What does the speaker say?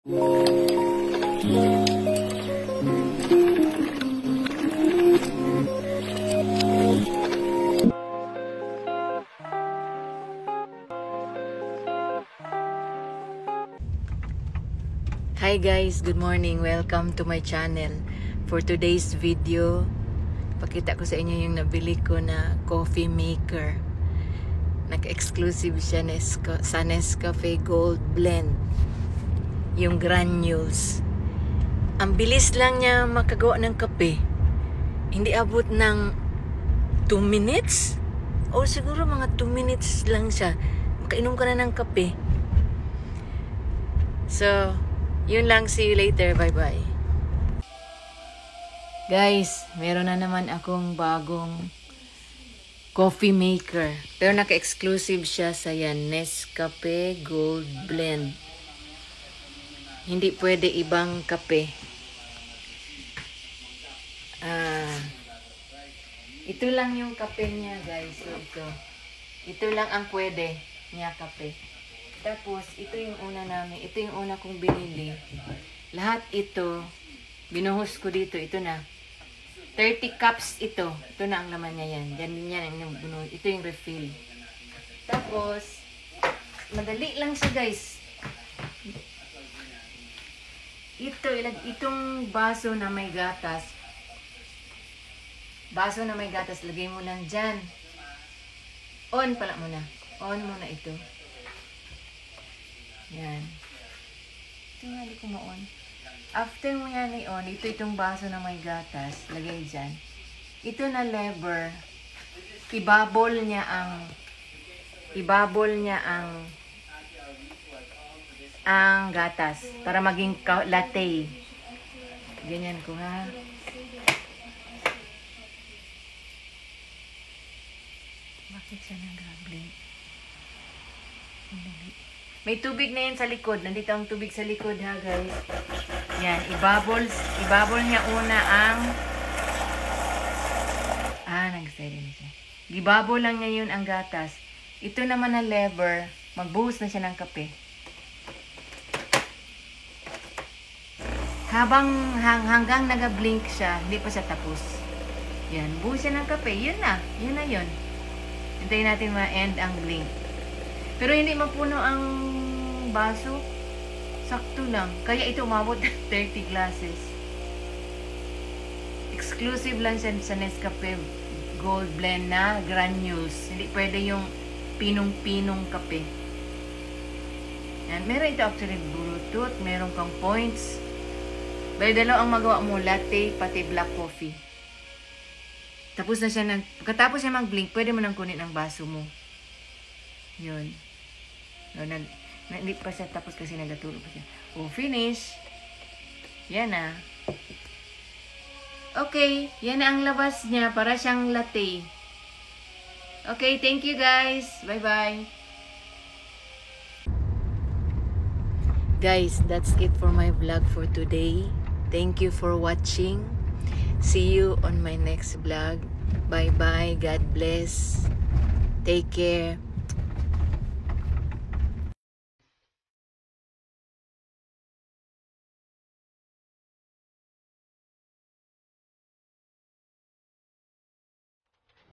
Hi guys, good morning. Welcome to my channel. For today's video, pakita ko sa inyo yung nabili ko na coffee maker. Naka-exclusive siya sa Nescafe Gold Blend. Yung granules. Ang bilis lang niya makagawa ng kape. Hindi abot ng 2 minutes. O siguro mga 2 minutes lang siya. Makainom ka na ng kape. So, yun lang. See you later. Bye-bye. Guys, meron na naman akong bagong coffee maker. Pero naka-exclusive siya sa yan. Nescafe Gold Blend. Hindi pwede ibang kape. Ito lang yung kape niya, guys. So, ito lang ang pwede niya kape. Tapos, ito yung una namin. Ito yung una kong binili. Lahat ito, binuhos ko dito. Ito na. 30 cups ito. Ito na ang laman niya yan. Yan din yan. Ito yung refill. Tapos, madali lang siya, guys. Itong baso na may gatas. Lagay mo lang dyan. On pala muna. On muna ito. Yan. Ito nga, di ko ma-on. After mo yan i-on, itong baso na may gatas, lagay dyan. Ito na lever, ibabol niya ang gatas para maging latte. Ganyan ko, ha. Bakit siya nag-blink? May tubig na yan sa likod. Nandito ang tubig sa likod, ha, guys. Yan, ibabol niya una ang nag-steady na siya. Ibabol lang niya yun ang gatas. Ito naman na lever, magbuhos na siya ng kape. Hanggang nag-blink siya, hindi pa siya tapos. Yan, buhos siya ng kape. Yun na yun. Hintayin natin ma-end ang blink. Pero hindi mapuno ang baso. Sakto lang. Kaya ito umabot ng 30 glasses. Exclusive lang siya sa Nescafe Gold Blend na granules. Hindi pwede yung pinong-pinong kape. Yan. Meron ito actually Bluetooth. Meron kang points. Bali dalaw ang magawa mo. Latte, pati black coffee. Tapos na siya pagkatapos siya mag-blink, pwede mo nang kunin ang baso mo. Yun. No, hindi pa siya tapos kasi nagatulog pa siya. Oh, finish. Yan na. Okay. Yan na ang labas niya. Para siyang latte. Okay. Thank you, guys. Bye-bye. Guys, that's it for my vlog for today. Thank you for watching. See you on my next vlog. Bye-bye. God bless. Take care.